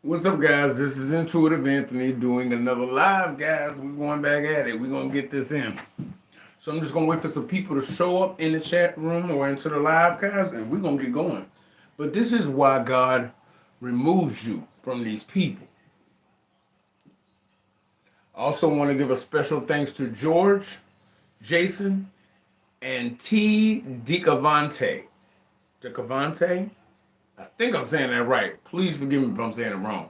What's up, guys? This is Intuitive Anthony doing another live, guys. We're going back at it. We're going to get this in. So I'm just going to wait for some people to show up in the chat room or into the live, guys, and we're going to get going. But this is why God removes you from these people. I also want to give a special thanks to George, Jason, and T. DeCavante. DeCavante? I think I'm saying that right. Please forgive me if I'm saying it wrong.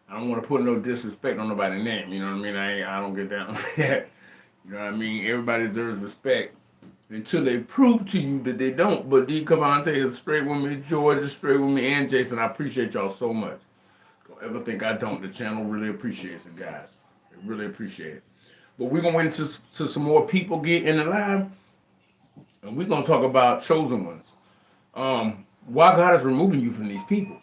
I don't want to put no disrespect on nobody's name. You know what I mean? I don't get down with that. You know what I mean? Everybody deserves respect until they prove to you that they don't. But D. Cavante is straight with me. George is straight with me. And Jason, I appreciate y'all so much. Don't ever think I don't. The channel really appreciates it, guys. It really appreciate it. But we're going to wait until some more people get in the live. And we're going to talk about Chosen Ones. Why God is removing you from these people.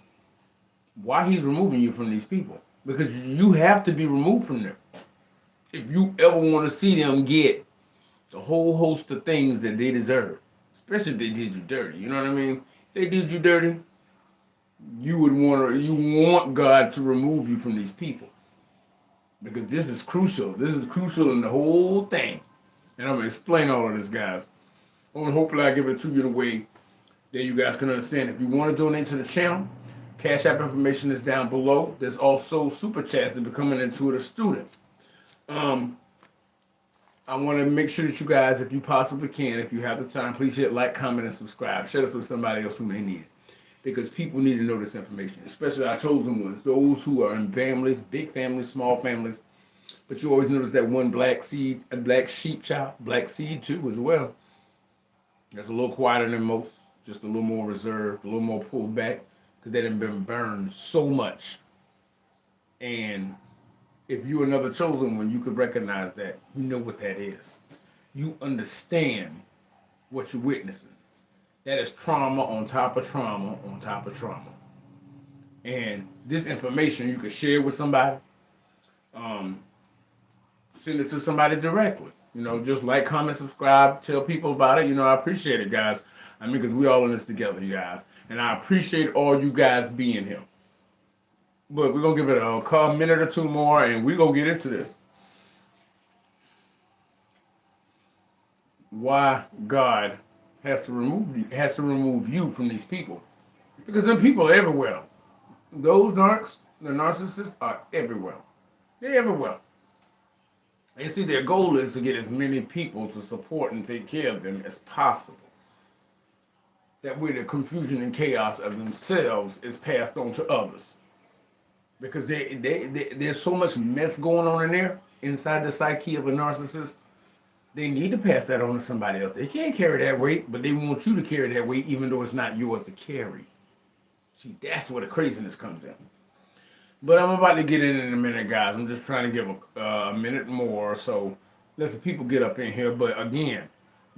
Why he's removing you from these people. Because you have to be removed from them. If you ever want to see them get the whole host of things that they deserve, especially if they did you dirty. You know what I mean? If they did you dirty, you want God to remove you from these people. Because this is crucial. This is crucial in the whole thing. And I'm gonna explain all of this, guys. And hopefully I give it to you in a way that you guys can understand. If you want to donate to the channel, Cash App information is down below. There's also super chats to become an intuitive student. I want to make sure that you guys, if you possibly can, if you have the time, please hit like, comment, and subscribe. Share this with somebody else who may need it. Because people need to know this information, especially our chosen ones, those who are in families, big families, small families. But you always notice that one black seed, a black sheep child, black seed too as well. That's a little quieter than most, just a little more reserved, a little more pulled back, because they done been burned so much. And if you're another chosen one, you could recognize that. You know what that is. You understand what you're witnessing. That is trauma on top of trauma on top of trauma. And this information you can share with somebody, um, send it to somebody directly. You know, just like, comment, subscribe, tell people about it. You know, I appreciate it, guys. I mean, because we all in this together, you guys. And I appreciate all you guys being here. But we're going to give it a minute or two more, and we're going to get into this. Why God has to remove you from these people. Because them people are everywhere. Those the narcissists are everywhere. They're everywhere. And see, their goal is to get as many people to support and take care of them as possible. That way the confusion and chaos of themselves is passed on to others. Because there's so much mess going on in there, inside the psyche of a narcissist, they need to pass that on to somebody else. They can't carry that weight, but they want you to carry that weight even though it's not yours to carry. See, that's where the craziness comes in. But I'm about to get in a minute, guys. I'm just trying to give a minute more, so let some people get up in here. But again,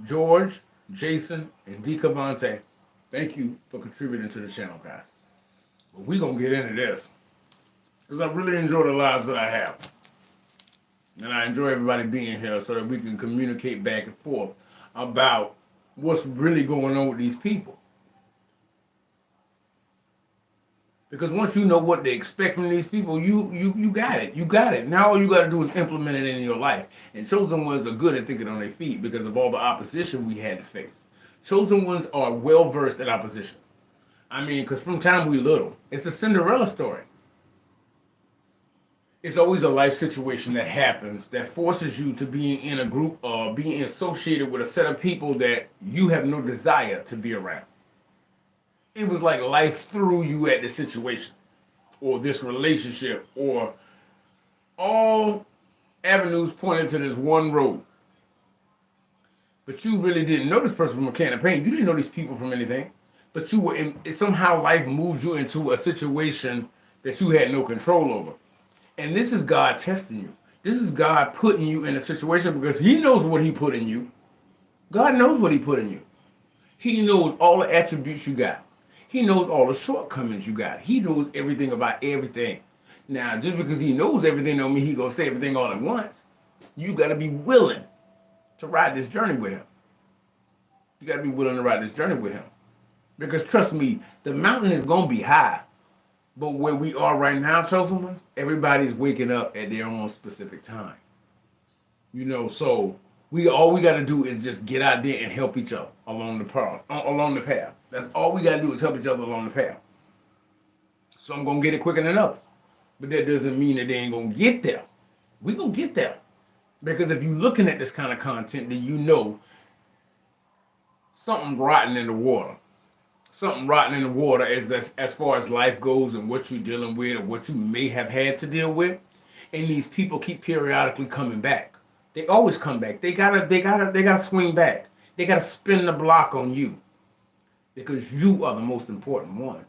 George, Jason, and D. Cavante, thank you for contributing to the channel, guys. But we're going to get into this because I really enjoy the lives that I have. And I enjoy everybody being here so that we can communicate back and forth about what's really going on with these people. Because once you know what they expect from these people, you got it. You got it. Now all you got to do is implement it in your life. And chosen ones are good at thinking on their feet because of all the opposition we had to face. Chosen ones are well versed in opposition. I mean, because from time we little, it's a Cinderella story. It's always a life situation that happens that forces you to be in a group or being associated with a set of people that you have no desire to be around. It was like life threw you at the situation or this relationship, or all avenues pointed to this one road. But you really didn't know this person from a can of paint. You didn't know these people from anything. But you were somehow life moved you into a situation that you had no control over. And this is God testing you. This is God putting you in a situation because he knows what he put in you. God knows what he put in you. He knows all the attributes you got. He knows all the shortcomings you got. He knows everything about everything. Now, just because he knows everything don't mean he gonna say everything all at once. You gotta be willing to ride this journey with him. You gotta be willing to ride this journey with him. Because trust me, the mountain is gonna be high, But where we are right now, chosen ones, everybody's waking up at their own specific time. So all we got to do is just get out there and help each other along the path. Along the path. That's all we got to do is help each other along the path. Some gonna get it quicker than others, but that doesn't mean that they ain't gonna get there. We gonna get there because if you're looking at this kind of content, then something rotten in the water. Something rotten in the water as far as life goes and what you're dealing with or what you may have had to deal with. And these people keep periodically coming back. They always come back. They gotta swing back. They gotta spin the block on you because you are the most important one.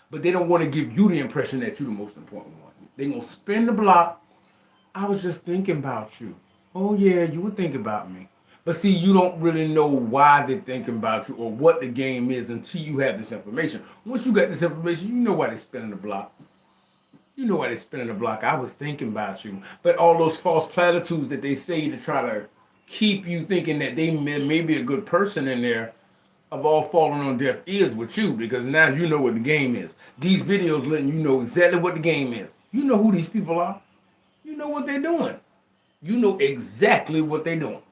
But they don't want to give you the impression that you're the most important one. They're gonna spin the block. I was just thinking about you. Oh yeah, you were thinking about me. But see, you don't really know why they're thinking about you or what the game is until you have this information. Once you got this information, you know why they're spinning the block. You know why they're spinning the block. I was thinking about you. But all those false platitudes that they say to try to keep you thinking that they may be a good person in there have all fallen on deaf ears with you because now you know what the game is. These videos letting you know exactly what the game is. You know who these people are. You know what they're doing. You know exactly what they're doing.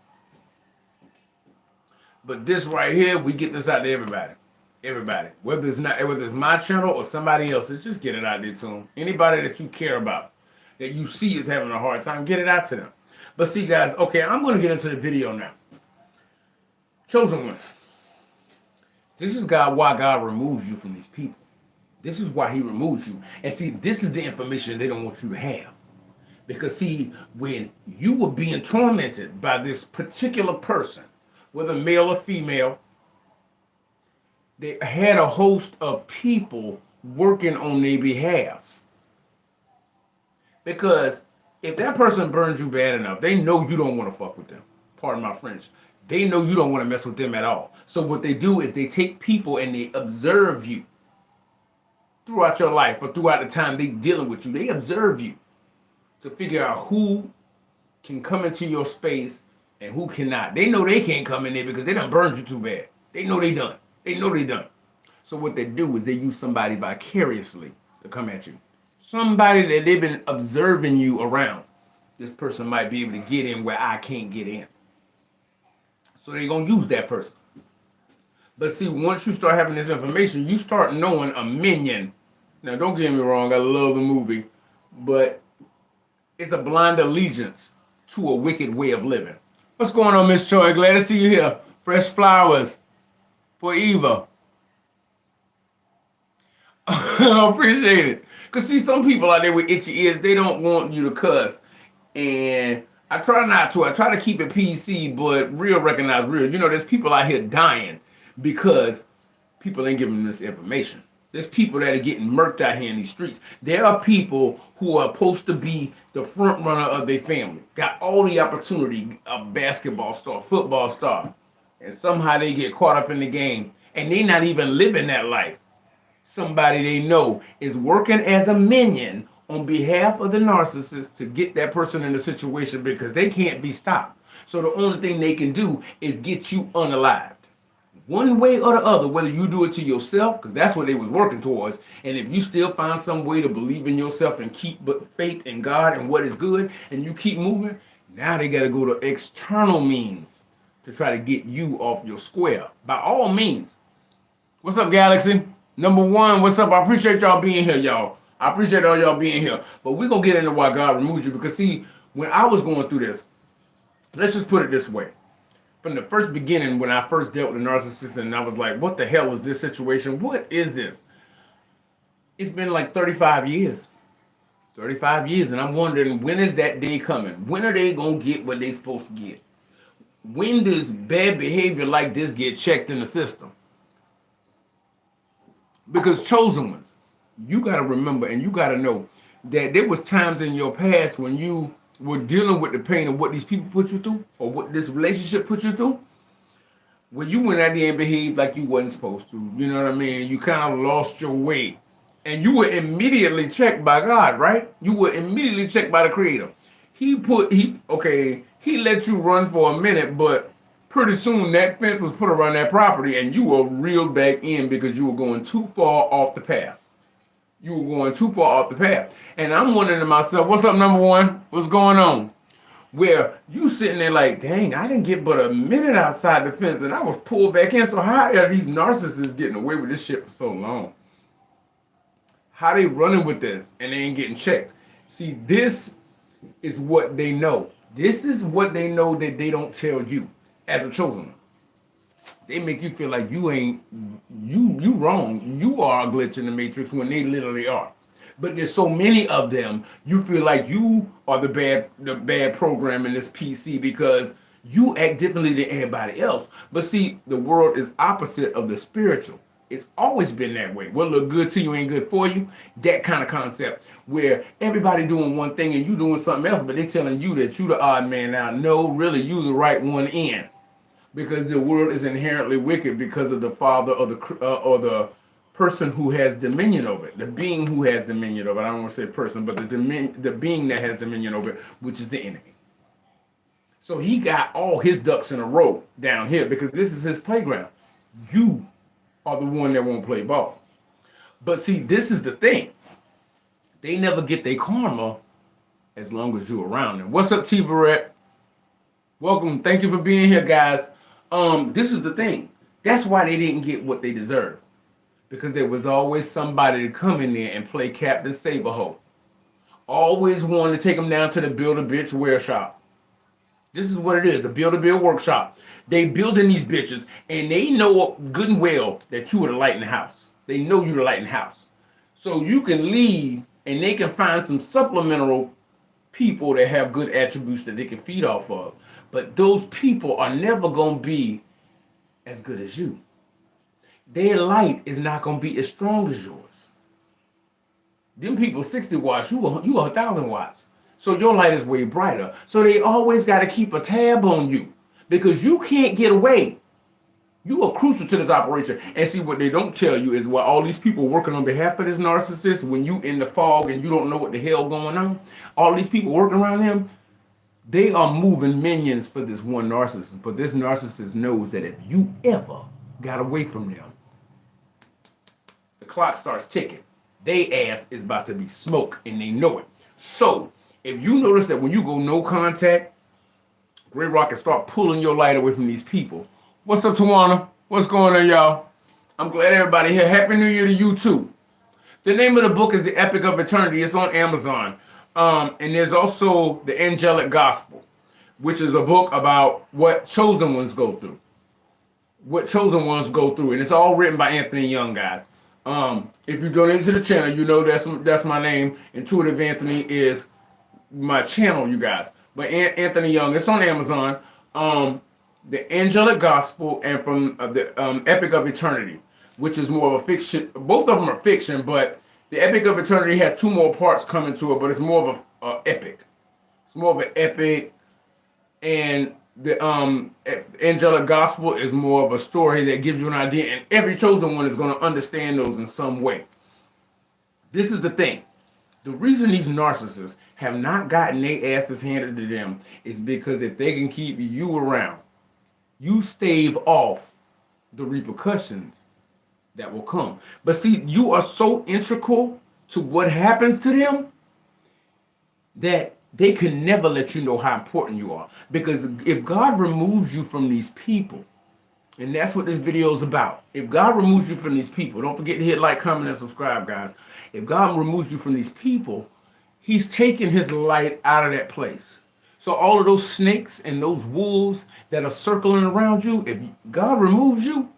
But this right here, we get this out to everybody. Everybody. Whether it's my channel or somebody else's, just get it out there to them. Anybody that you care about, that you see is having a hard time, get it out to them. But see, guys, okay, I'm going to get into the video now. Chosen ones. This is why God removes you from these people. This is why he removes you. And see, this is the information they don't want you to have. Because see, when you were being tormented by this particular person, whether male or female, they had a host of people working on their behalf. Because if that person burns you bad enough, they know you don't want to fuck with them. Pardon my French. They know you don't want to mess with them at all. So what they do is they take people and they observe you throughout your life or throughout the time they dealing with you. They observe you to figure out who can come into your space and who cannot. They know they can't come in there because they done burned you too bad. They know they done. They know they done. So what they do is they use somebody vicariously to come at you. Somebody that they've been observing you around. This person might be able to get in where I can't get in. So they're going to use that person. But see, once you start having this information, you start knowing a minion. Now, don't get me wrong. I love the movie. But it's a blind allegiance to a wicked way of living. What's going on, Miss Choi? Glad to see you here. Fresh flowers for Eva. I appreciate it. Because see, some people out there with itchy ears, they don't want you to cuss. And I try not to. I try to keep it PC, but real recognize real. There's people out here dying because people ain't giving them this information. There's people that are getting murked out here in these streets. There are people who are supposed to be the front runner of their family. Got all the opportunity, a basketball star, football star. And somehow they get caught up in the game. And they not even living that life. Somebody they know is working as a minion on behalf of the narcissist to get that person in the situation because they can't be stopped. So the only thing they can do is get you unalived. One way or the other, whether you do it to yourself, because that's what they was working towards, and if you still find some way to believe in yourself and keep faith in God and what is good, and you keep moving, now they got to go to external means to try to get you off your square. By all means. What's up, Galaxy? Number one, what's up? I appreciate y'all being here, y'all. I appreciate all y'all being here. But we're going to get into why God removes you, because see, when I was going through this, let's just put it this way. From the first beginning, when I first dealt with a narcissist, and I was like, what the hell is this situation? What is this? It's been like 35 years. 35 years, and I'm wondering, when is that day coming? When are they going to get what they supposed to get? When does bad behavior like this get checked in the system? Because chosen ones, you got to remember and you got to know that there was times in your past when you were dealing with the pain of what these people put you through or what this relationship put you through, when you went out there and behaved like you wasn't supposed to. You know what I mean? You kind of lost your way. And you were immediately checked by God, right? You were immediately checked by the Creator. He let you run for a minute, but pretty soon that fence was put around that property and you were reeled back in because you were going too far off the path. You were going too far off the path. And I'm wondering to myself, what's up, number one? What's going on? Where you sitting there like, dang, I didn't get but a minute outside the fence and I was pulled back in. So how are these narcissists getting away with this shit for so long? How they running with this and they ain't getting checked? See, this is what they know. This is what they know that they don't tell you as a chosen one. They make you feel like you ain't you wrong. You are a glitch in the matrix when they literally are. But there's so many of them, you feel like you are the bad program in this PC because you act differently than everybody else. But see, the world is opposite of the spiritual. It's always been that way. What look good to you ain't good for you. That kind of concept where everybody doing one thing and you doing something else, but they telling you that you the odd man out. No, really, you the right one in. Because the world is inherently wicked because of the father or the person who has dominion over it, the being who has dominion over it. I don't want to say person, but the being that has dominion over it, which is the enemy. So he got all his ducks in a row down here because this is his playground. You are the one that won't play ball. But see, this is the thing. They never get their karma as long as you're around them. What's up, T. Barrett? Welcome. Thank you for being here, guys. This is the thing. That's why they didn't get what they deserved. Because there was always somebody to come in there and play Captain Saberho. Always wanted to take them down to the Build-A-Bitch wear shop. This is what it is, the Build-A-Bill workshop. They building these bitches, and they know good and well that you are the light in the house. They know you're the light in the house. So you can leave, and they can find some supplemental people that have good attributes that they can feed off of. But those people are never going to be as good as you. Their light is not going to be as strong as yours. Them people 60 watts, you are 1,000 watts. So your light is way brighter. So they always got to keep a tab on you because you can't get away. You are crucial to this operation. And see, what they don't tell you is while all these people working on behalf of this narcissist, when you in the fog and you don't know what the hell going on, all these people working around him, they are moving minions for this one narcissist. But this narcissist knows that if you ever got away from them, the clock starts ticking. They ass is about to be smoke and they know it. So if you notice that when you go no contact, Gray Rocket start pulling your light away from these people. What's up, Tawana? What's going on, y'all? I'm glad everybody here. Happy New Year to you too. The name of the book is The Epic of Eternity. It's on Amazon. And there's also The Angelic Gospel, which is a book about what chosen ones go through. What chosen ones go through. And it's all written by Anthony Young, guys. If you donate to the channel, you know that's my name. Intuitive Anthony is my channel, you guys. But Anthony Young, it's on Amazon. The Angelic Gospel and from the Epic of Eternity, which is more of a fiction. Both of them are fiction, but the Epic of Eternity has 2 more parts coming to it, but it's more of a epic. It's more of an epic, and the Angelic Gospel is more of a story that gives you an idea, and every chosen one is going to understand those in some way. This is the thing. The reason these narcissists have not gotten their asses handed to them is because if they can keep you around, you stave off the repercussions that will come. But see, you are so integral to what happens to them that they can never let you know how important you are. Because if God removes you from these people, and that's what this video is about. If God removes you from these people, don't forget to hit like, comment, and subscribe, guys. If God removes you from these people, he's taking his light out of that place. So all of those snakes and those wolves that are circling around you, if God removes you,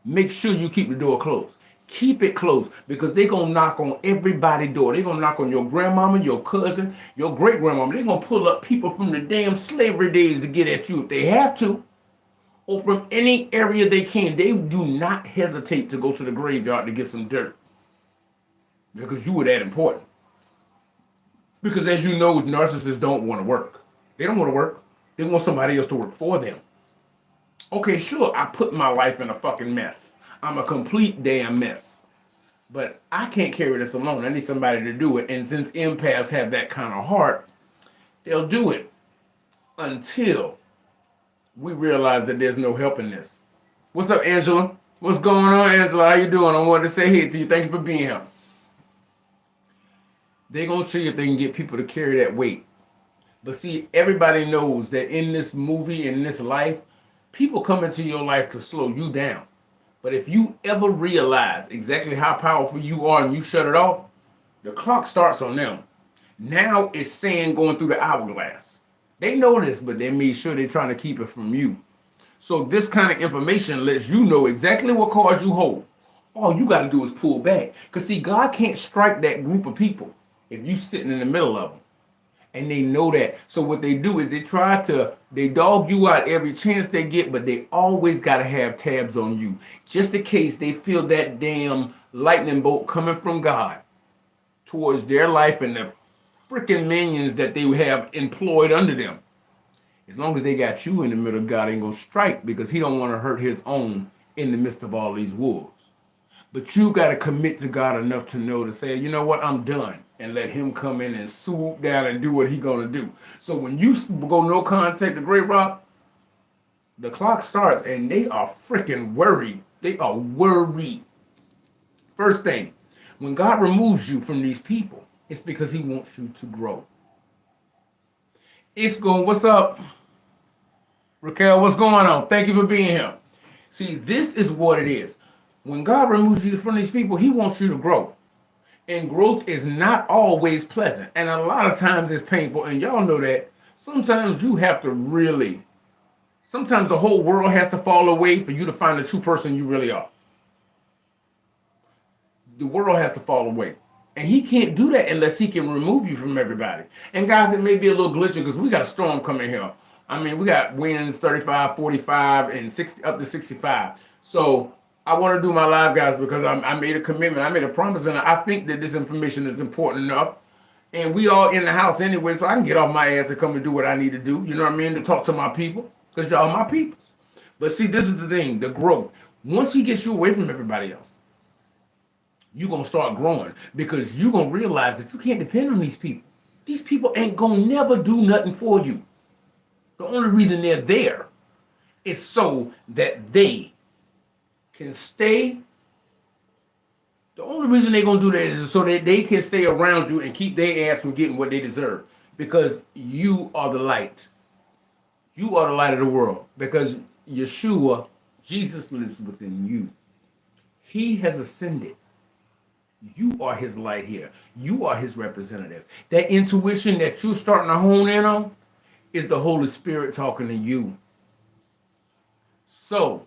make sure you keep the door closed. Keep it closed because they're going to knock on everybody's door. They're going to knock on your grandmama, your cousin, your great-grandmama. They're going to pull up people from the damn slavery days to get at you if they have to, or from any area they can. They do not hesitate to go to the graveyard to get some dirt because you were that important. Because as you know, narcissists don't want to work. They don't want to work. They want somebody else to work for them. Okay, sure, I put my life in a fucking mess. I'm a complete damn mess. But I can't carry this alone. I need somebody to do it. And since empaths have that kind of heart, they'll do it until we realize that there's no help in this. What's up, Angela? What's going on, Angela? How you doing? I wanted to say hey to you. Thank you for being here. They're going to see if they can get people to carry that weight. But see, everybody knows that in this movie, in this life, people come into your life to slow you down. But if you ever realize exactly how powerful you are and you shut it off, the clock starts on them. Now it's sand going through the hourglass. They know this, but they made sure they're trying to keep it from you. So this kind of information lets you know exactly what cards you hold. All you got to do is pull back. Because see, God can't strike that group of people if you sitting in the middle of them. And they know that. So what they do is they dog you out every chance they get, but they always got to have tabs on you. Just in case they feel that damn lightning bolt coming from God towards their life and the freaking minions that they have employed under them. As long as they got you in the middle, God ain't gonna strike because he don't want to hurt his own in the midst of all these wolves. But you got to commit to God enough to know to say, you know what, I'm done. And let him come in and swoop down and do what he gonna do. So when you go no contact the Great Rock, the clock starts and they are freaking worried. They are worried. First thing, when God removes you from these people, it's because he wants you to grow. It's going, what's up? Raquel, what's going on? Thank you for being here. See, this is what it is. When God removes you from these people, he wants you to grow. And growth is not always pleasant. And a lot of times it's painful. And y'all know that. Sometimes you have to really, sometimes the whole world has to fall away for you to find the true person you really are. The world has to fall away. And he can't do that unless he can remove you from everybody. And guys, it may be a little glitchy because we got a storm coming here. I mean, we got winds 35, 45, and 60 up to 65. So I want to do my live, guys, because I made a commitment. I made a promise, and I think that this information is important enough. And we all in the house anyway, so I can get off my ass and come and do what I need to do. You know what I mean? To talk to my people, because y'all my peoples. But see, this is the thing, the growth. Once he gets you away from everybody else, you're going to start growing because you're going to realize that you can't depend on these people. These people ain't going to never do nothing for you. The only reason they're there is so that they can stay. The only reason they're going to do that is so that they can stay around you and keep their ass from getting what they deserve. Because you are the light. You are the light of the world. Because Yeshua, Jesus lives within you. He has ascended. You are his light here. You are his representative. That intuition that you're starting to hone in on is the Holy Spirit talking to you. So,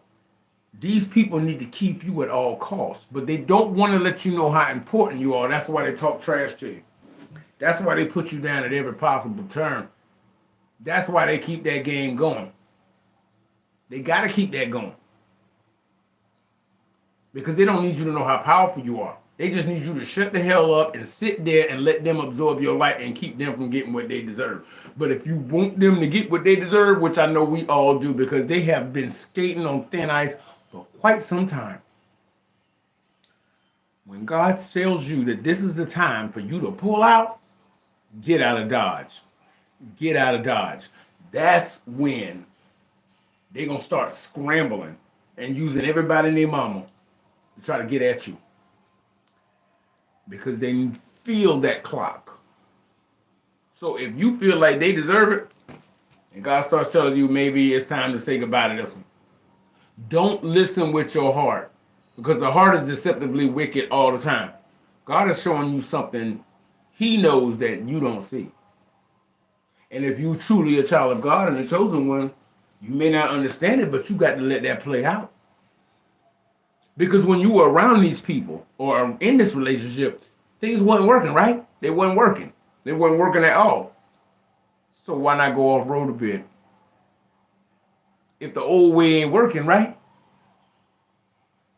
these people need to keep you at all costs, but they don't want to let you know how important you are. That's why they talk trash to you. That's why they put you down at every possible turn. That's why they keep that game going. They got to keep that going. Because they don't need you to know how powerful you are. They just need you to shut the hell up and sit there and let them absorb your light and keep them from getting what they deserve. But if you want them to get what they deserve, which I know we all do because they have been skating on thin ice for quite some time. When God tells you that this is the time for you to pull out, get out of Dodge. Get out of Dodge. That's when they're going to start scrambling and using everybody and their mama to try to get at you. Because they feel that clock. So if you feel like they deserve it, and God starts telling you maybe it's time to say goodbye to this one, don't listen with your heart. Because the heart is deceptively wicked all the time. God is showing you something he knows that you don't see. And if you truly a child of God and a chosen one, you may not understand it, but you got to let that play out. Because when you were around these people or in this relationship, things weren't working, right? They weren't working. They weren't working at all. So why not go off road a bit? If the old way ain't working, right?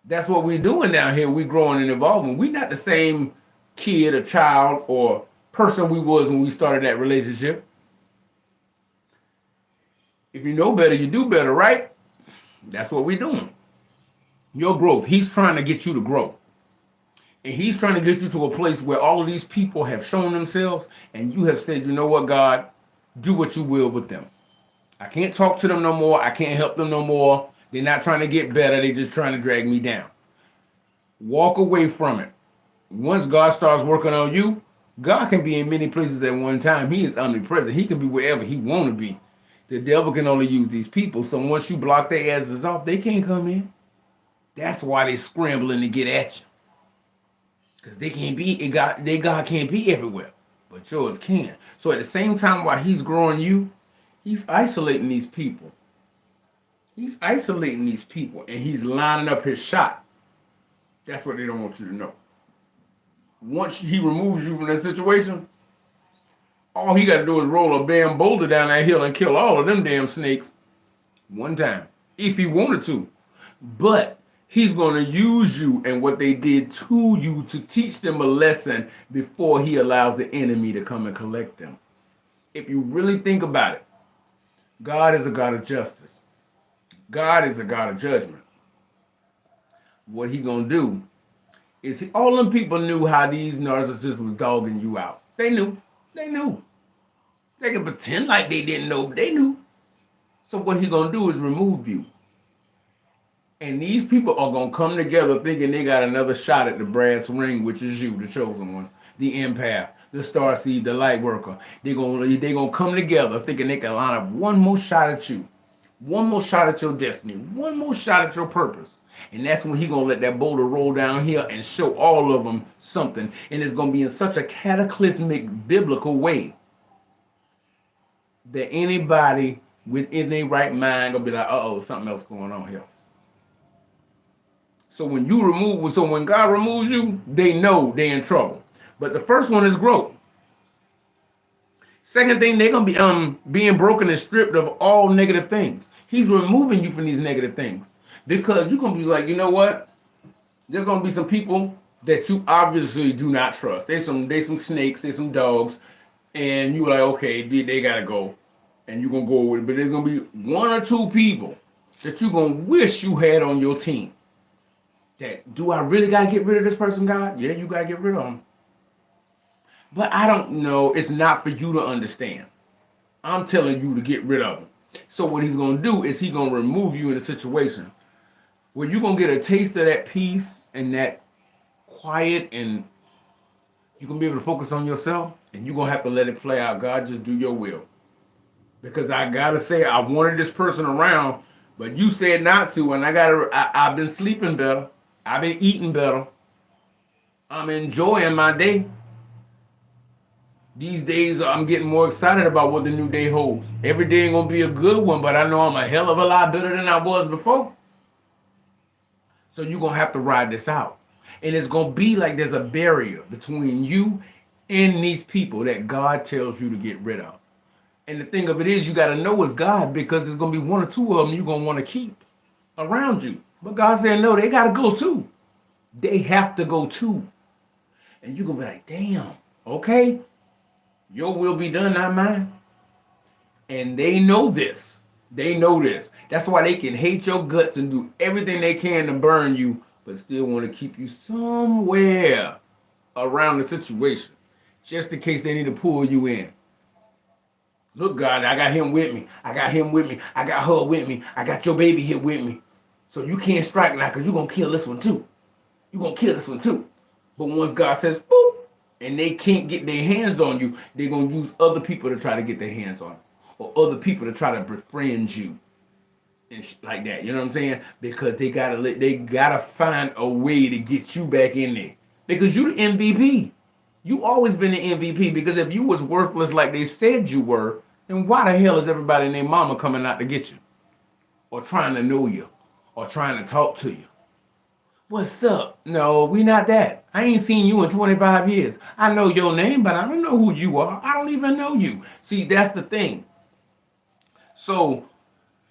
That's what we're doing down here. We're growing and evolving. We're not the same kid or child or person we was when we started that relationship. If you know better, you do better, right? That's what we're doing. Your growth. He's trying to get you to grow. And he's trying to get you to a place where all of these people have shown themselves and you have said, you know what, God, do what you will with them. I can't talk to them no more. I can't help them no more. They're not trying to get better. They're just trying to drag me down. Walk away from it. Once God starts working on you, God can be in many places at one time. He is omnipresent. He can be wherever he want to be. The devil can only use these people. So once you block their asses off, they can't come in. That's why they scrambling to get at you. Because they can't be, their God can't be everywhere. But yours can. So at the same time while he's growing you, he's isolating these people. He's isolating these people and he's lining up his shot. That's what they don't want you to know. Once he removes you from that situation, all he got to do is roll a damn boulder down that hill and kill all of them damn snakes one time. If he wanted to. But he's going to use you and what they did to you to teach them a lesson before he allows the enemy to come and collect them. If you really think about it, God is a God of justice. God is a God of judgment. What he going to do is all them people knew how these narcissists was dogging you out. They knew. They knew. They can pretend like they didn't know, but they knew. So what he going to do is remove you. And these people are going to come together thinking they got another shot at the brass ring, which is you, the chosen one, the empath, the starseed, the light worker. They're going to come together thinking they can line up one more shot at you, one more shot at your destiny, one more shot at your purpose. And that's when he's going to let that boulder roll down here and show all of them something. And it's going to be in such a cataclysmic biblical way that anybody within their right mind going to be like, uh-oh, something else going on here. So when God removes you, they know they're in trouble. But the first one is growth. Second thing, they're gonna be being broken and stripped of all negative things. He's removing you from these negative things because you're gonna be like, you know what? There's gonna be some people that you obviously do not trust. There's some snakes, there's some dogs, and you're like, okay, they gotta go, and you're gonna go with it. But there's gonna be one or two people that you're gonna wish you had on your team. That, do I really got to get rid of this person, God? Yeah, you got to get rid of them. But I don't know. It's not for you to understand. I'm telling you to get rid of them. So what he's going to do is he's going to remove you in a situation where you're going to get a taste of that peace and that quiet, and you're going to be able to focus on yourself, and you're going to have to let it play out. God, just do your will. Because I got to say, I wanted this person around, but you said not to, and I've been sleeping better. I've been eating better. I'm enjoying my day. These days, I'm getting more excited about what the new day holds. Every day ain't gonna be a good one, but I know I'm a hell of a lot better than I was before. So you're gonna have to ride this out. And it's gonna be like there's a barrier between you and these people that God tells you to get rid of. And the thing of it is, you gotta know it's God, because there's gonna be one or two of them you're gonna wanna keep around you. But God said, no, they gotta go too. They have to go too. And you're going to be like, damn, okay, your will be done, not mine. And they know this. They know this. That's why they can hate your guts and do everything they can to burn you, but still want to keep you somewhere around the situation, just in case they need to pull you in. Look, God, I got him with me. I got him with me. I got her with me. I got your baby here with me. So you can't strike now, because you're going to kill this one too. You're going to kill this one too. But once God says, boop, and they can't get their hands on you, they're going to use other people to try to get their hands on you. Or other people to try to befriend you. And like that, you know what I'm saying? Because they gotta find a way to get you back in there. Because you the MVP. You always been the MVP, because if you was worthless like they said you were, then why the hell is everybody and their mama coming out to get you? Or trying to know you? Or trying to talk to you? What's up? No, we not that. I ain't seen you in 25 years. I know your name, but I don't know who you are. I don't even know you. See, that's the thing. So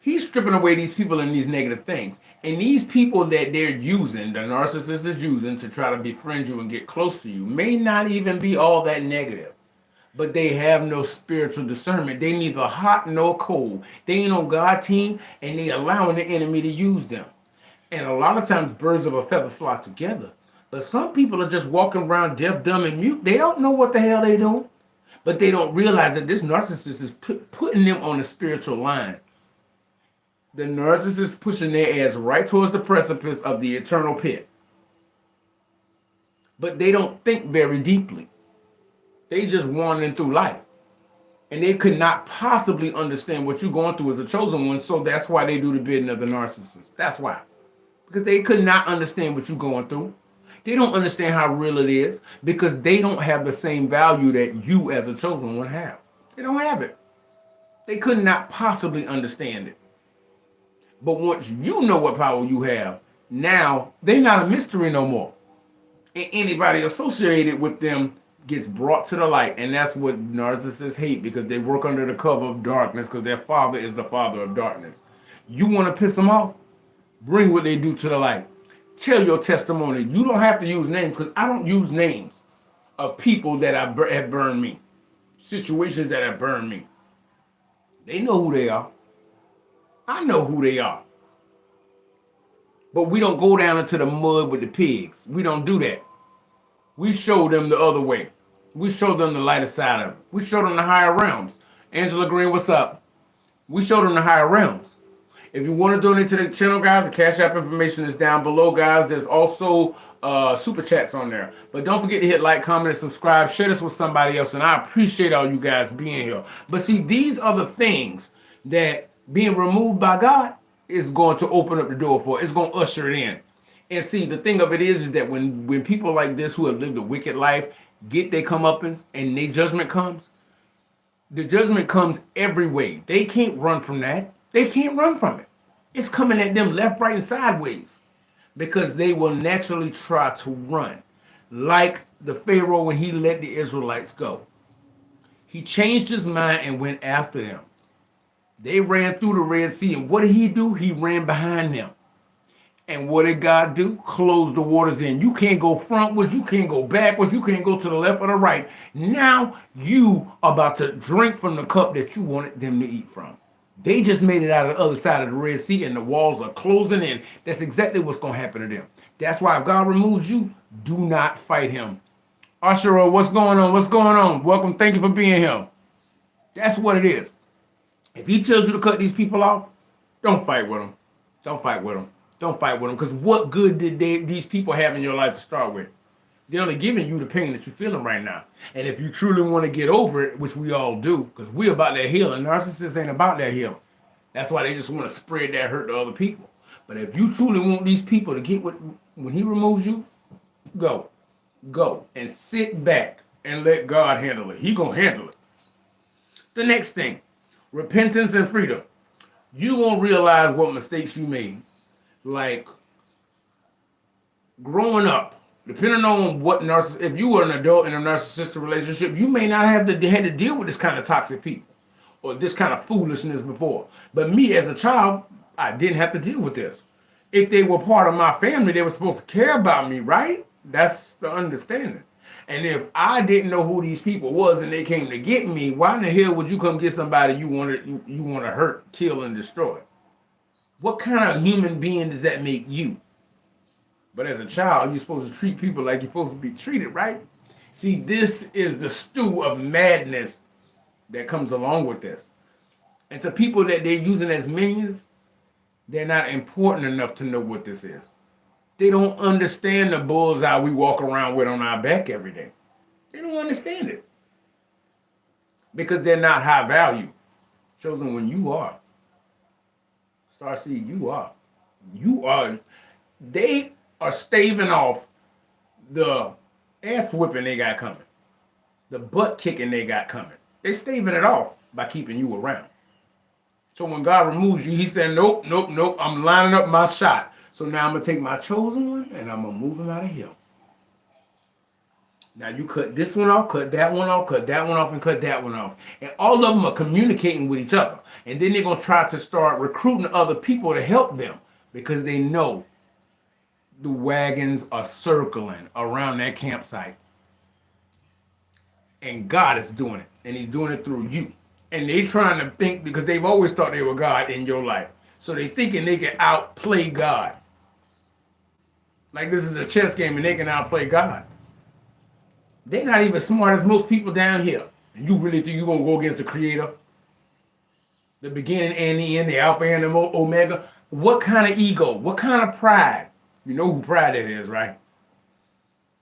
he's stripping away these people and these negative things. And these people that they're using, the narcissist is using to try to befriend you and get close to you, may not even be all that negative. But they have no spiritual discernment. They neither hot nor cold. They ain't on God's team, and they allowing the enemy to use them. And a lot of times birds of a feather flock together. But some people are just walking around deaf, dumb, and mute. They don't know what the hell they doing. But they don't realize that this narcissist is putting them on the spiritual line. The narcissist is pushing their ass right towards the precipice of the eternal pit. But they don't think very deeply. They just wandering through life. And they could not possibly understand what you're going through as a chosen one. So that's why they do the bidding of the narcissist. That's why. Because they could not understand what you're going through. They don't understand how real it is because they don't have the same value that you as a chosen one have. They don't have it. They could not possibly understand it. But once you know what power you have, now they're not a mystery no more. And anybody associated with them gets brought to the light. And that's what narcissists hate because they work under the cover of darkness because their father is the father of darkness. You want to piss them off? Bring what they do to the light. Tell your testimony. You don't have to use names because I don't use names of people that have burned me, situations that have burned me. They know who they are. I know who they are. But we don't go down into the mud with the pigs. We don't do that. We show them the other way. We show them the lighter side of it. We show them the higher realms. Angela Green, what's up? We show them the higher realms. If you want to donate to the channel, guys, the Cash App information is down below, guys. There's also super chats on there. But don't forget to hit like, comment, and subscribe. Share this with somebody else. And I appreciate all you guys being here. But see, these are the things that being removed by God is going to open up the door for. It's going to usher it in. And see, the thing of it is that when people like this who have lived a wicked life get their comeuppance and their judgment comes, the judgment comes every way. They can't run from that. They can't run from it. It's coming at them left, right, and sideways because they will naturally try to run. Like the Pharaoh when he let the Israelites go. He changed his mind and went after them. They ran through the Red Sea. And what did he do? He ran behind them. And what did God do? Close the waters in. You can't go frontwards. You can't go backwards. You can't go to the left or the right. Now you are about to drink from the cup that you wanted them to eat from. They just made it out of the other side of the Red Sea and the walls are closing in. That's exactly what's going to happen to them. That's why if God removes you, do not fight him. Ashura, what's going on? What's going on? Welcome. Thank you for being here. That's what it is. If he tells you to cut these people off, don't fight with them. Don't fight with them. Don't fight with them. Because what good did these people have in your life to start with? They're only giving you the pain that you're feeling right now. And if you truly want to get over it, which we all do, because we're about that healing. Narcissists ain't about that healing. That's why they just want to spread that hurt to other people. But if you truly want these people to get what, when he removes you, go. Go. And sit back and let God handle it. He going to handle it. The next thing, repentance and freedom. You won't realize what mistakes you made. Like growing up, depending on what if you were an adult in a narcissistic relationship, you may not have had to deal with this kind of toxic people or this kind of foolishness before. But me as a child, I didn't have to deal with this. If they were part of my family, they were supposed to care about me, right? That's the understanding. And if I didn't know who these people was and they came to get me, why in the hell would you come get somebody you want to hurt, kill, and destroy? What kind of human being does that make you? But as a child, you're supposed to treat people like you're supposed to be treated, right? See, this is the stew of madness that comes along with this. And to people that they're using as minions, they're not important enough to know what this is. They don't understand the bullseye we walk around with on our back every day. They don't understand it. Because they're not high value. Chosen when you are. Starseed, you are. You are. They are staving off the ass whipping they got coming. The butt kicking they got coming. They staving it off by keeping you around. So when God removes you, he said, nope, nope, nope. I'm lining up my shot. So now I'm going to take my chosen one and I'm going to move him out of here. Now you cut this one off, cut that one off, cut that one off, and cut that one off. And all of them are communicating with each other. And then they're going to try to start recruiting other people to help them because they know the wagons are circling around that campsite. And God is doing it. And he's doing it through you. And they trying to think, because they've always thought they were God in your life. So they thinking they can outplay God. Like this is a chess game and they can outplay God. They're not even smart as most people down here. And you really think you're going to go against the creator? The beginning and the end, the alpha and the omega? What kind of ego? What kind of pride? You know who pride it is, right?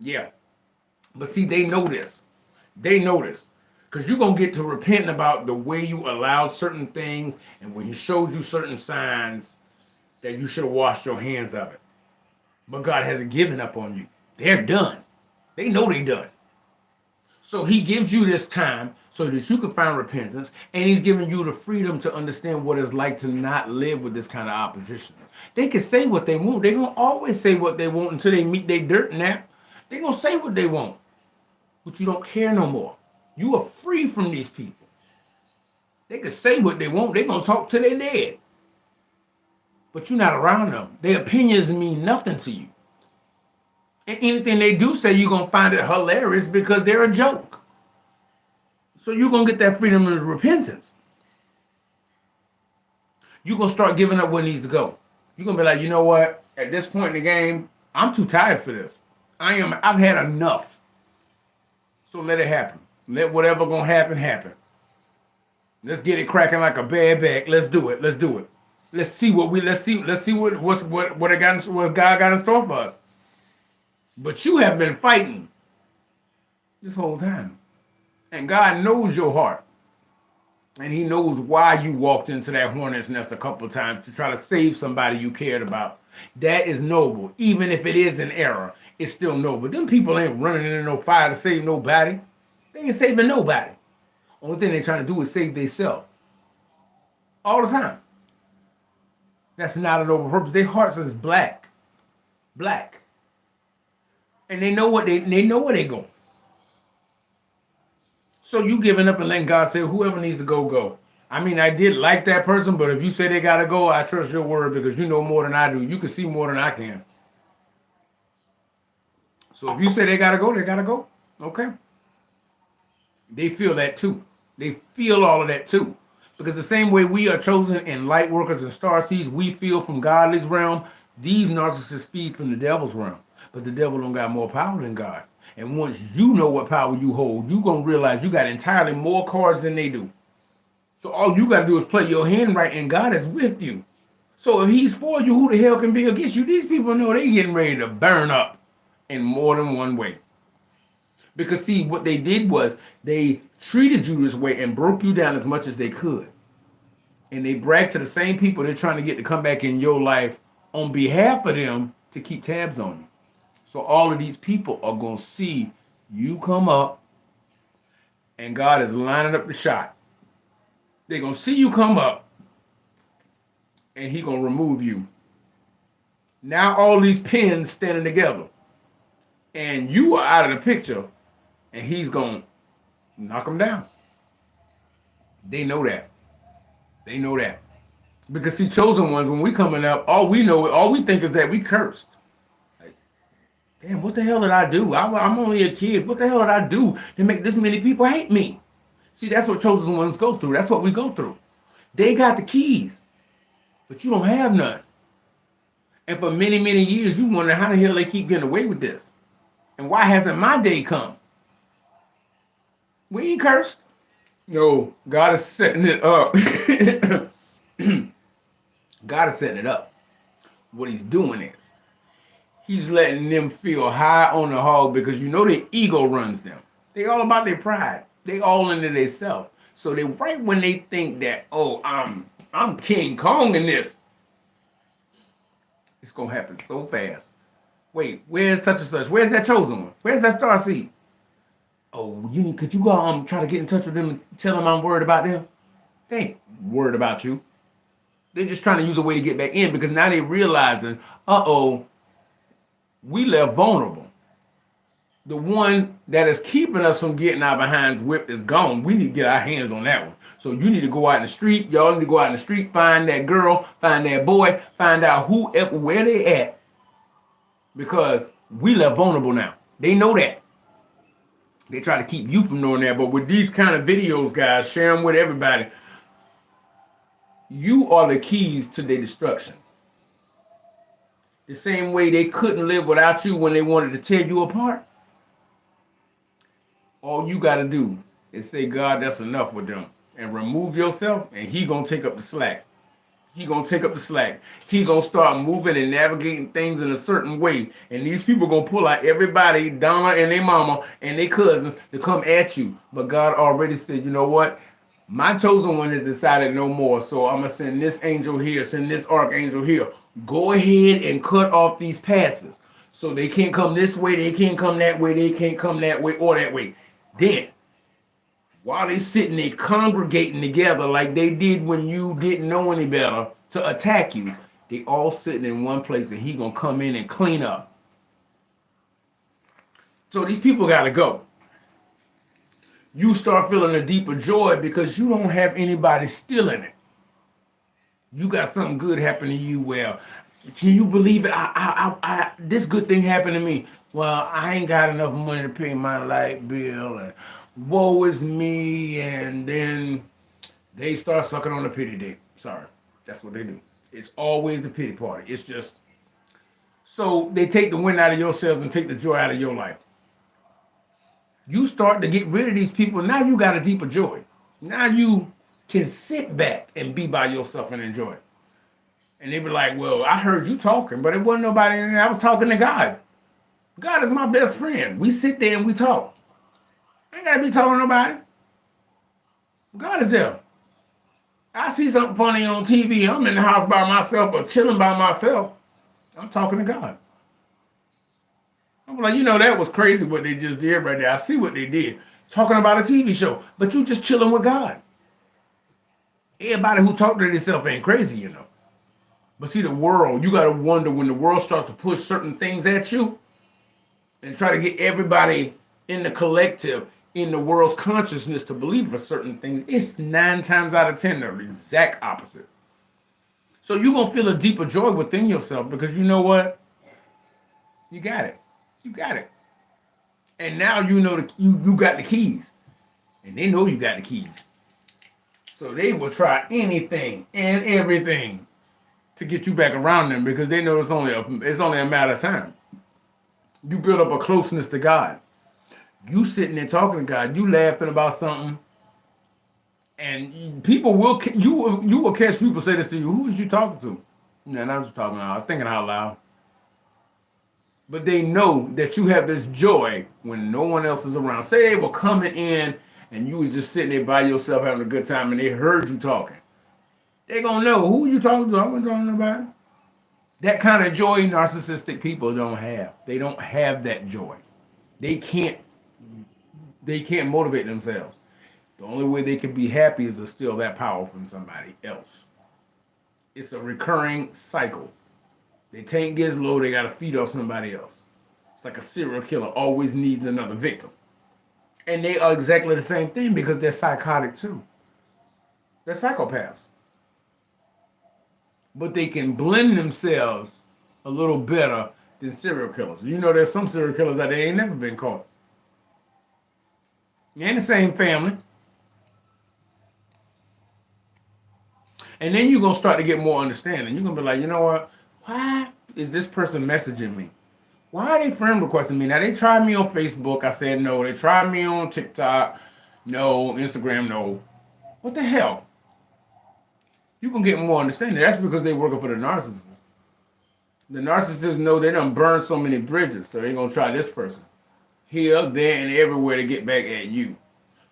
Yeah. But see, they know this. They notice. Because you're going to get to repenting about the way you allowed certain things and when he showed you certain signs that you should have washed your hands of it. But God hasn't given up on you. They're done. They know they're done. So he gives you this time so that you can find repentance, and he's giving you the freedom to understand what it's like to not live with this kind of opposition. They can say what they want. They're going to always say what they want until they meet their dirt nap. They're going to say what they want, but you don't care no more. You are free from these people. They can say what they want. They're going to talk till they're dead, but you're not around them. Their opinions mean nothing to you. And anything they do say, you're going to find it hilarious because they're a joke. So you're going to get that freedom of repentance. You're going to start giving up what needs to go. You're going to be like, you know what? At this point in the game, I'm too tired for this. I've had enough. So let it happen. Let whatever going to happen, happen. Let's get it cracking like a bad bag. Let's do it. Let's do it. Let's see what God got in store for us. But you have been fighting this whole time. And God knows your heart. And he knows why you walked into that hornet's nest a couple of times to try to save somebody you cared about. That is noble. Even if it is an error, it's still noble. Them people ain't running into no fire to save nobody. They ain't saving nobody. Only thing they're trying to do is save themselves. All the time. That's not a noble purpose. Their hearts is black. Black. And they know what they know where they going. So you giving up and letting God say, whoever needs to go, go. I mean, I did like that person, but if you say they got to go, I trust your word because you know more than I do. You can see more than I can. So if you say they got to go, they got to go. Okay. They feel that too. They feel all of that too. Because the same way we are chosen and light workers and starseeds, we feel from God's realm, these narcissists feed from the devil's realm. But the devil don't got more power than God. And once you know what power you hold, you're going to realize you got entirely more cards than they do. So all you got to do is play your hand right, and God is with you. So if he's for you, who the hell can be against you? These people know they getting ready to burn up in more than one way. Because see, what they did was they treated you this way and broke you down as much as they could. And they bragged to the same people they're trying to get to come back in your life on behalf of them to keep tabs on you. So all of these people are going to see you come up and God is lining up the shot. They're going to see you come up and he's going to remove you. Now all these pins standing together and you are out of the picture and he's going to knock them down. They know that. They know that. Because see, chosen ones, when we coming up, all we think is that we cursed. Damn, what the hell did I do? I'm only a kid. What the hell did I do to make this many people hate me? See, that's what chosen ones go through. That's what we go through. They got the keys, but you don't have none. And for many, many years, you wonder how the hell they keep getting away with this. And why hasn't my day come? We ain't cursed. No, God is setting it up. God is setting it up. What he's doing is, he's letting them feel high on the hog because you know their ego runs them. They all about their pride. They all into their self. So they right when they think that, oh, I'm King Kong in this, it's gonna happen so fast. Wait, where's such and such? Where's that chosen one? Where's that starseed? Oh, could you go try to get in touch with them and tell them I'm worried about them? They ain't worried about you. They're just trying to use a way to get back in because now they're realizing, uh-oh, we left vulnerable. The one that is keeping us from getting our behinds whipped is gone. We need to get our hands on that one. So you need to go out in the street. Y'all need to go out in the street, find that girl, find that boy, find out where they at. Because we left vulnerable now. They know that. They try to keep you from knowing that. But with these kind of videos, guys, share them with everybody. You are the keys to their destruction. The same way they couldn't live without you when they wanted to tear you apart. All you got to do is say, God, that's enough with them. And remove yourself, and he going to take up the slack. He gonna take up the slack. He gonna start moving and navigating things in a certain way. And these people gonna pull out everybody, Donna and their mama and their cousins, to come at you. But God already said, you know what? My chosen one has decided no more. So I'm gonna send this angel here, send this archangel here. Go ahead and cut off these passes. So they can't come this way, they can't come that way, they can't come that way or that way. Then while they sitting there congregating together like they did when you didn't know any better to attack you, they all sitting in one place and he gonna come in and clean up. So these people gotta go. You start feeling a deeper joy because you don't have anybody stealing it. You got something good happening to you. Well, can you believe it? This good thing happened to me. Well, I ain't got enough money to pay my light bill, and woe is me. And then they start sucking on the pity dick. Sorry, that's what they do. It's always the pity party. It's just so they take the wind out of your sails and take the joy out of your life. You start to get rid of these people. Now you got a deeper joy. Now you can sit back and be by yourself and enjoy it. And they be like, well, I heard you talking, but it wasn't nobody in there. I was talking to God. God is my best friend. We sit there and we talk. I ain't got to be talking to nobody. God is there. I see something funny on TV. I'm in the house by myself or chilling by myself. I'm talking to God. I'm like, that was crazy what they just did right there. I see what they did. Talking about a TV show. But you just chilling with God. Everybody who talk to themselves ain't crazy. But see, the world, you got to wonder when the world starts to push certain things at you and try to get everybody in the collective, in the world's consciousness to believe for certain things. It's 9 times out of 10 the exact opposite. So you're going to feel a deeper joy within yourself because you know what? You got it. You got it. And now you know you got the keys. And they know you got the keys. So they will try anything and everything to get you back around them because they know it's only a matter of time. You build up a closeness to God. You sitting there talking to God. You laughing about something, and people you will catch people say this to you. Who was you talking to? And I'm just talking out. I'm thinking out loud. But they know that you have this joy when no one else is around. Say they were coming in and you was just sitting there by yourself having a good time, and they heard you talking. They gonna know who you talking to. I wasn't talking about. That kind of joy narcissistic people don't have. They don't have that joy. They can't motivate themselves. The only way they can be happy is to steal that power from somebody else. It's a recurring cycle. Their tank gets low, they gotta feed off somebody else. It's like a serial killer always needs another victim. And they are exactly the same thing because they're psychotic too. They're psychopaths. But they can blend themselves a little better than serial killers. There's some serial killers that they ain't never been caught. You're in the same family. And then you're going to start to get more understanding. You're going to be like, you know what? Why is this person messaging me? Why are they friend requesting me? Now, they tried me on Facebook. I said no. They tried me on TikTok. No. Instagram, no. What the hell? You can get more understanding. That's because they're working for the narcissist. The narcissists know they done burned so many bridges, so they're going to try this person. Here, there, and everywhere to get back at you.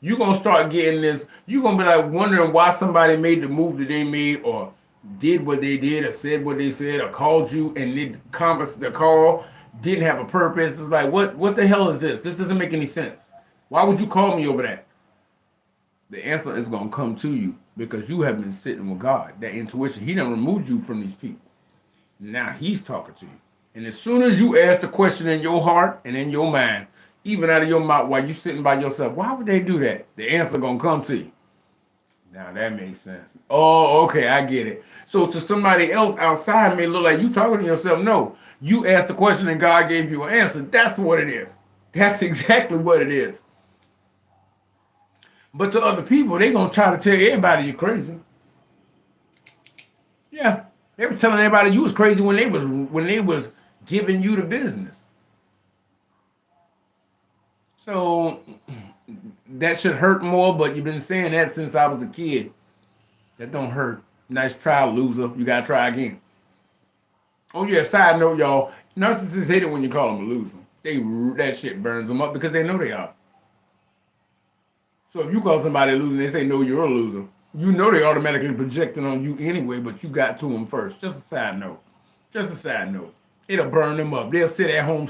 You're going to start getting this. You're going to be like wondering why somebody made the move that they made or did what they did or said what they said or called you and the call didn't have a purpose. It's like, what the hell is this? This doesn't make any sense. Why would you call me over that? The answer is going to come to you because you have been sitting with God. That intuition, he done removed you from these people. Now he's talking to you. And as soon as you ask the question in your heart and in your mind, even out of your mouth while you're sitting by yourself, why would they do that? The answer going to come to you. Now that makes sense. Oh, okay, I get it. So to somebody else outside may look like you talking to yourself. No, you asked the question and God gave you an answer. That's what it is. That's exactly what it is. But to other people, they're going to try to tell everybody you're crazy. Yeah, they were telling everybody you was crazy when they was giving you the business. So that should hurt more, but you've been saying that since I was a kid. That don't hurt. Nice try, loser. You gotta try again. Oh yeah, side note, y'all. Narcissists hate it when you call them a loser. That shit burns them up because they know they are. So if you call somebody a loser, they say no, you're a loser. You know they automatically projecting on you anyway, but you got to them first. Just a side note. Just a side note. It'll burn them up. They'll sit at home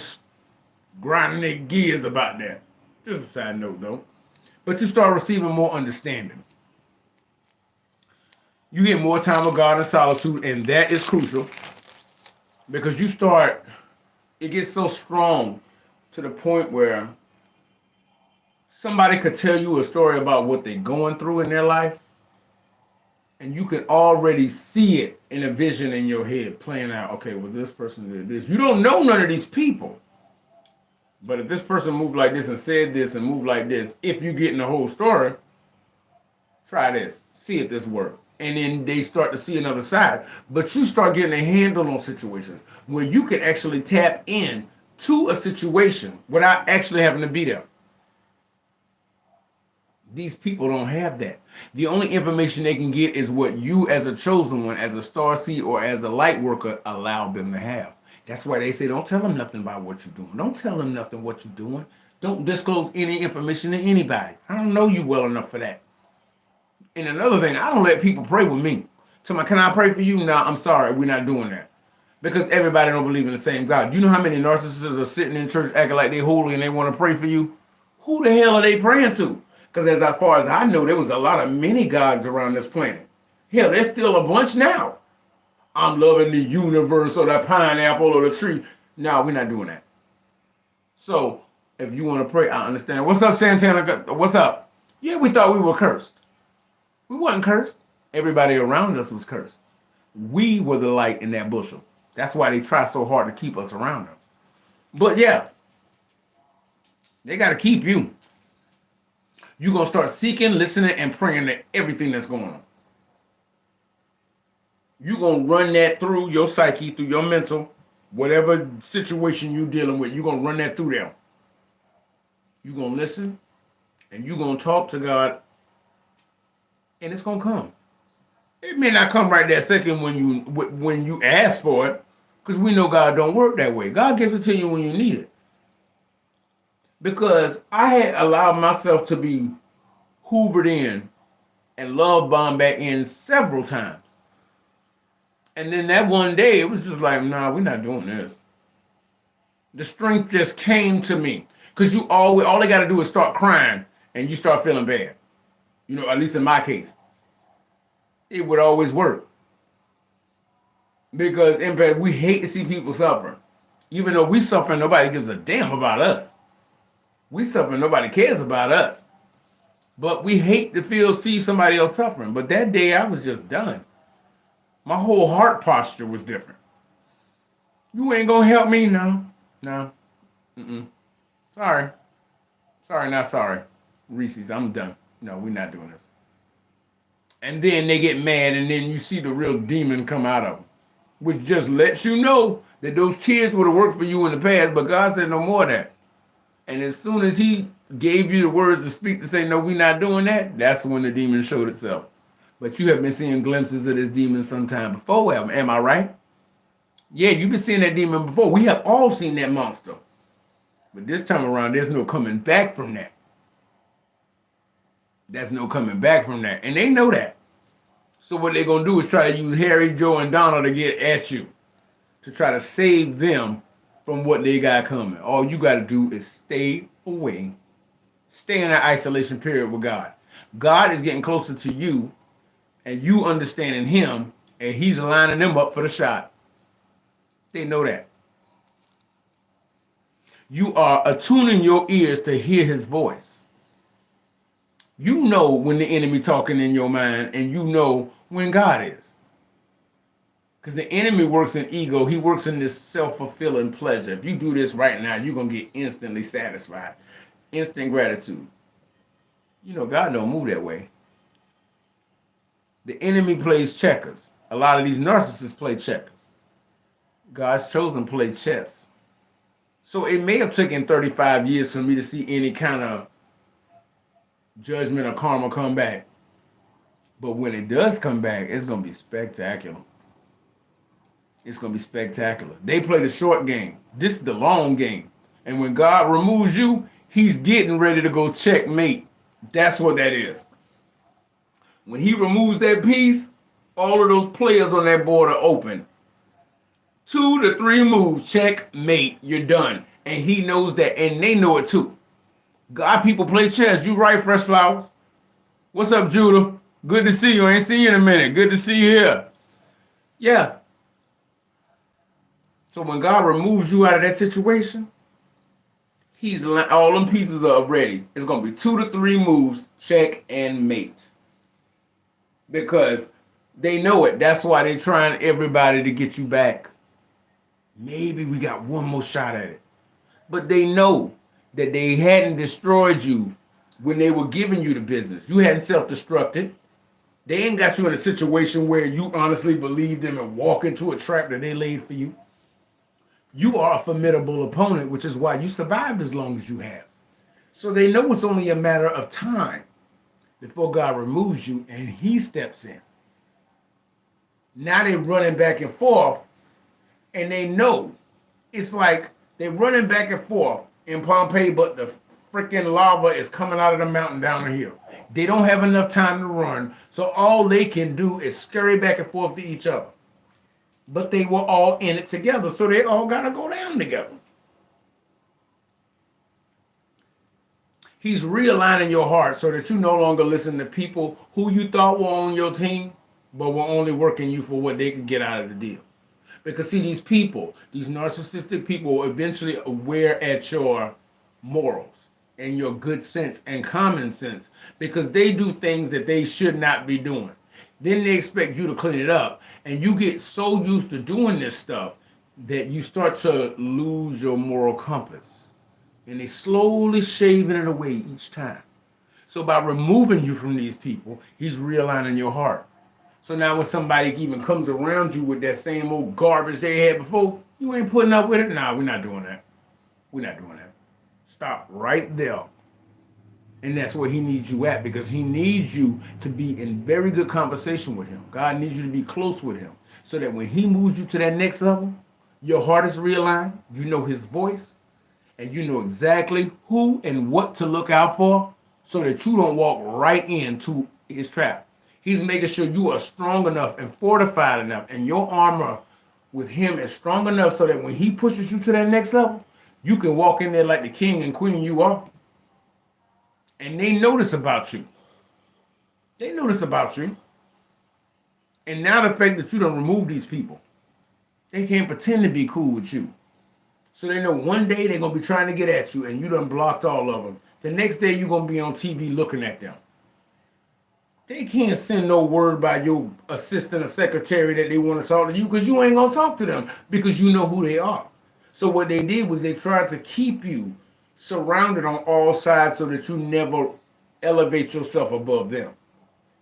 grinding their gears about that. Just a side note though. But you start receiving more understanding. You get more time with God in solitude, and that is crucial because it gets so strong to the point where somebody could tell you a story about what they're going through in their life, and you can already see it in a vision in your head playing out. Okay, well, this person did this. You don't know none of these people. But if this person moved like this and said this and moved like this, if you get in the whole story, try this. See if this works. And then they start to see another side. But you start getting a handle on situations where you can actually tap in to a situation without actually having to be there. These people don't have that. The only information they can get is what you as a chosen one, as a starseed, or as a light worker allow them to have. That's why they say don't tell them nothing about what you're doing. Don't tell them nothing what you're doing. Don't disclose any information to anybody. I don't know you well enough for that. And another thing, I don't let people pray with me. Tell me, can I pray for you? No, I'm sorry, we're not doing that. Because everybody don't believe in the same God. You know how many narcissists are sitting in church acting like they're holy and they want to pray for you? Who the hell are they praying to? Because as far as I know, there was a lot of many gods around this planet. Hell, there's still a bunch now. I'm loving the universe or the pineapple or the tree. No, we're not doing that. So, if you want to pray, I understand. What's up, Santana? What's up? Yeah, we thought we were cursed. We wasn't cursed. Everybody around us was cursed. We were the light in that bushel. That's why they try so hard to keep us around them. But yeah, they got to keep you. You're going to start seeking, listening, and praying to everything that's going on. You're going to run that through your psyche, through your mental, whatever situation you're dealing with, you're going to run that through there. You're going to listen, and you're going to talk to God, and it's going to come. It may not come right that second when you ask for it, because we know God don't work that way. God gives it to you when you need it. Because I had allowed myself to be hoovered in and love bombed back in several times. And then that one day, it was just like, nah, we're not doing this. The strength just came to me. Because all they got to do is start crying and you start feeling bad. You know, at least in my case. It would always work. Because, in fact, we hate to see people suffer. Even though we suffer, nobody gives a damn about us. We suffer, nobody cares about us. But we hate to see somebody else suffering. But that day, I was just done. My whole heart posture was different. You ain't gonna help me? No. No. Mm-mm. Sorry. Sorry, not sorry. Reese's, I'm done. No, we're not doing this. And then they get mad, and then you see the real demon come out of them. Which just lets you know that those tears would have worked for you in the past, but God said no more of that. And as soon as he gave you the words to speak to say, no, we're not doing that, that's when the demon showed itself. But you have been seeing glimpses of this demon sometime before, am I right? Yeah, you've been seeing that demon before. We have all seen that monster. But this time around, there's no coming back from that. There's no coming back from that. And they know that. So what they're going to do is try to use Harry, Joe, and Donald to get at you. To try to save them from what they got coming. All you got to do is stay away. Stay in that isolation period with God. God is getting closer to you, and you understanding him, and he's lining them up for the shot. They know that. You are attuning your ears to hear his voice. You know when the enemy talking in your mind, and you know when God is. Because the enemy works in ego. He works in this self-fulfilling pleasure. If you do this right now, you're going to get instantly satisfied. Instant gratitude. You know, God don't move that way. The enemy plays checkers. A lot of these narcissists play checkers. God's chosen play chess. So it may have taken 35 years for me to see any kind of judgment or karma come back. But when it does come back, it's going to be spectacular. It's going to be spectacular. They play the short game. This is the long game. And when God removes you, he's getting ready to go checkmate. That's what that is. When he removes that piece, all of those players on that board are open. 2 to 3 moves, checkmate, you're done. And he knows that, and they know it too. God people play chess. You right, Fresh Flowers? What's up, Judah? Good to see you. I ain't seen you in a minute. Good to see you here. Yeah. So when God removes you out of that situation, he's all them pieces are ready. It's gonna be 2 to 3 moves, check and mate. Because they know it. That's why they're trying everybody to get you back. Maybe we got one more shot at it. But they know that they hadn't destroyed you when they were giving you the business. You hadn't self-destructed. They ain't got you in a situation where you honestly believe them and walk into a trap that they laid for you. You are a formidable opponent, which is why you survived as long as you have. So they know it's only a matter of time before God removes you and he steps in. Now they're running back and forth, and they know it's like they're running back and forth in Pompeii, but the freaking lava is coming out of the mountain down the hill. They don't have enough time to run, so all they can do is scurry back and forth to each other. But they were all in it together, so they all got to go down together. He's realigning your heart so that you no longer listen to people who you thought were on your team, but were only working you for what they could get out of the deal. Because see, these people, these narcissistic people will eventually wear at your morals and your good sense and common sense because they do things that they should not be doing. Then they expect you to clean it up, and you get so used to doing this stuff that you start to lose your moral compass. And they slowly shaving it away each time. So by removing you from these people, he's realigning your heart. So now when somebody even comes around you with that same old garbage they had before, you ain't putting up with it. Nah, we're not doing that. We're not doing that. Stop right there. And that's where he needs you at, because he needs you to be in very good conversation with him. God needs you to be close with him so that when he moves you to that next level, your heart is realigned, you know his voice, and you know exactly who and what to look out for so that you don't walk right into his trap. He's making sure you are strong enough and fortified enough, and your armor with him is strong enough so that when he pushes you to that next level, you can walk in there like the king and queen you are. And they notice about you. They notice about you. And now the fact that you don't remove these people, they can't pretend to be cool with you. So they know one day they're going to be trying to get at you and you done blocked all of them. The next day you're going to be on TV looking at them. They can't send no word by your assistant or secretary that they want to talk to you because you ain't going to talk to them because you know who they are. So what they did was they tried to keep you surrounded on all sides so that you never elevate yourself above them.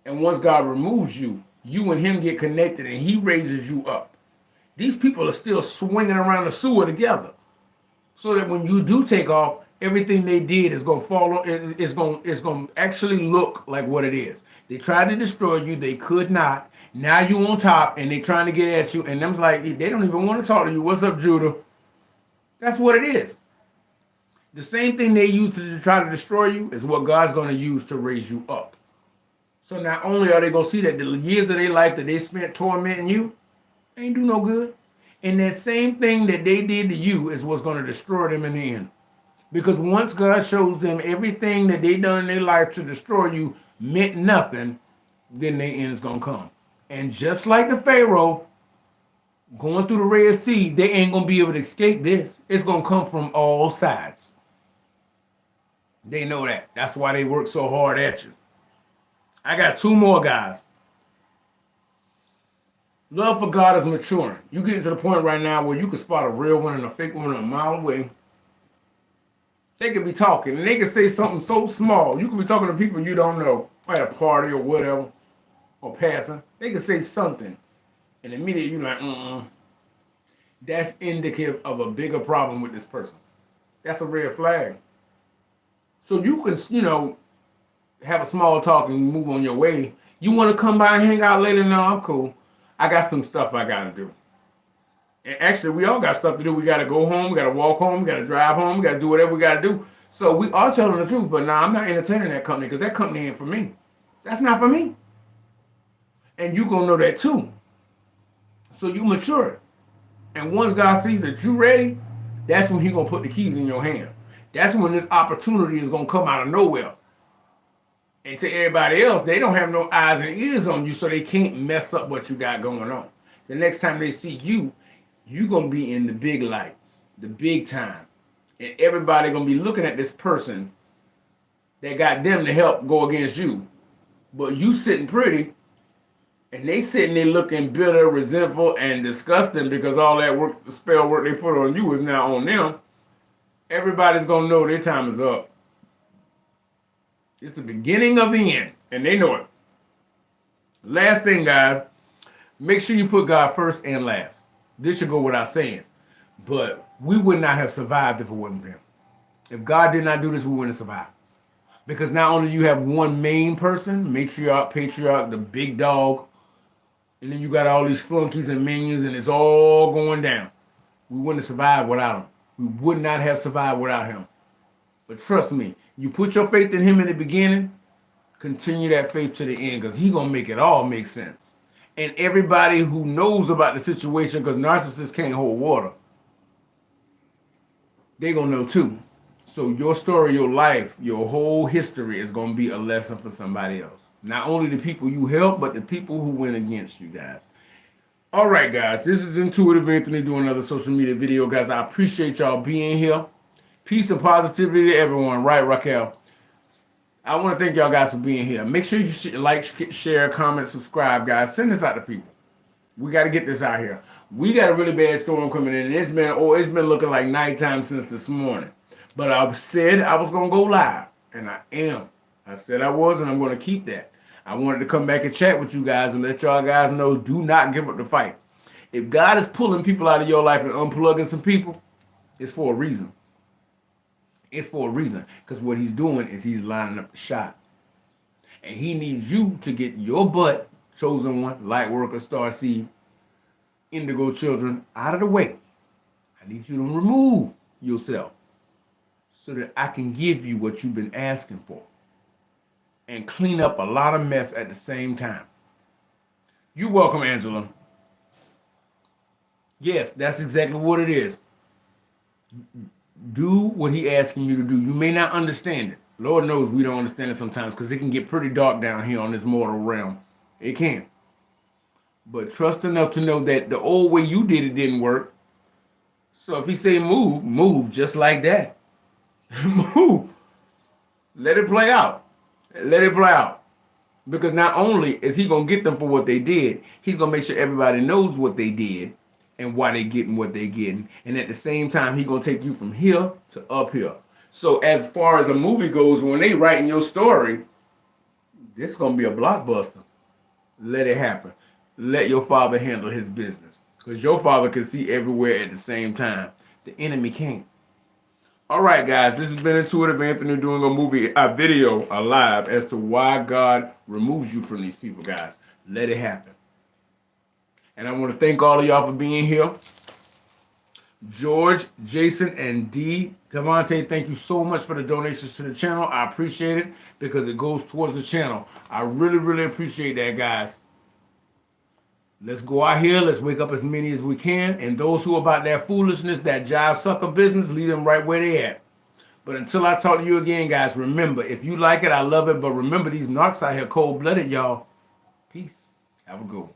And once God removes you, you and him get connected and he raises you up. These people are still swinging around the sewer together. So that when you do take off, everything they did is going to fall. It's going to actually look like what it is. They tried to destroy you. They could not. Now you on top and they trying to get at you. And them's like, they don't even want to talk to you. What's up, Judah? That's what it is. The same thing they used to try to destroy you is what God's going to use to raise you up. So not only are they going to see that the years of their life that they spent tormenting you ain't do no good, and that same thing that they did to you is what's going to destroy them in the end. Because once God shows them everything that they done in their life to destroy you meant nothing, then their end's going to come. And just like the Pharaoh going through the Red Sea, they ain't going to be able to escape this. It's going to come from all sides. They know that. That's why they work so hard at you. I got 2 more, guys. Love for God is maturing. You getting to the point right now where you can spot a real one and a fake one a mile away. They could be talking and they could say something so small. You could be talking to people you don't know at a party or whatever, or passing. They could say something and immediately you're like, That's indicative of a bigger problem with this person. That's a red flag. So you can, have a small talk and move on your way. You want to come by and hang out later? No, I'm cool. I got some stuff I got to do. And actually, we all got stuff to do. We got to go home. We got to walk home. We got to drive home. We got to do whatever we got to do. So we are telling the truth. But now I'm not entertaining that company because that company ain't for me. That's not for me. And you going to know that too. So you mature. And once God sees that you're ready, that's when He going to put the keys in your hand. That's when this opportunity is going to come out of nowhere. And to everybody else, they don't have no eyes and ears on you, so they can't mess up what you got going on. The next time they see you, you're going to be in the big lights, the big time. And everybody going to be looking at this person that got them to help go against you. But you sitting pretty, and they sitting there looking bitter, resentful, and disgusting because all that work, the spell work they put on you is now on them. Everybody's going to know their time is up. It's the beginning of the end, and they know it. Last thing, guys, make sure you put God first and last. This should go without saying, but we would not have survived if it wasn't for Him. If God did not do this, we wouldn't have survived. Because not only you have one main person, matriarch, patriarch, the big dog, and then you got all these flunkies and minions, and it's all going down. We wouldn't have survived without Him. We would not have survived without Him. But trust me, you put your faith in Him in the beginning, continue that faith to the end, because He's going to make it all make sense. And everybody who knows about the situation, because narcissists can't hold water, they're going to know too. So your story, your life, your whole history is going to be a lesson for somebody else. Not only the people you help, but the people who went against you, guys. All right, guys, this is Intuitive Anthony doing another social media video, guys. I appreciate y'all being here. Peace and positivity to everyone, right, Raquel? I want to thank y'all guys for being here. Make sure you like, share, comment, subscribe, guys. Send this out to people. We got to get this out here. We got a really bad storm coming in. It's been looking like nighttime since this morning. But I said I was going to go live, and I am. I said I was, and I'm going to keep that. I wanted to come back and chat with you guys and let y'all guys know, do not give up the fight. If God is pulling people out of your life and unplugging some people, it's for a reason. It's for a reason, because what He's doing is He's lining up the shot. And He needs you to get your butt, chosen one, light worker, starseed, indigo children, out of the way. I need you to remove yourself so that I can give you what you've been asking for and clean up a lot of mess at the same time. You're welcome, Angela. Yes, that's exactly what it is. Do what He asking you to do. You may not understand it. Lord knows we don't understand it sometimes because it can get pretty dark down here on this mortal realm. It can. But trust enough to know that the old way you did it didn't work. So if He say move, move just like that. Move. Let it play out. Let it play out. Because not only is He going to get them for what they did, He's going to make sure everybody knows what they did and why they getting what they getting. And at the same time, He's going to take you from here to up here. So as far as a movie goes, when they writing your story, this is going to be a blockbuster. Let it happen. Let your Father handle His business. Because your Father can see everywhere at the same time. The enemy can't. All right, guys, this has been Intuitive Anthony doing a video, live, as to why God removes you from these people, guys. Let it happen. And I want to thank all of y'all for being here. George, Jason, and D. Cavante, thank you so much for the donations to the channel. I appreciate it because it goes towards the channel. I really, really appreciate that, guys. Let's go out here. Let's wake up as many as we can. And those who are about that foolishness, that jive sucker business, leave them right where they at. But until I talk to you again, guys, remember, if you like it, I love it. But remember, these narcs out here cold-blooded, y'all. Peace. Have a good one.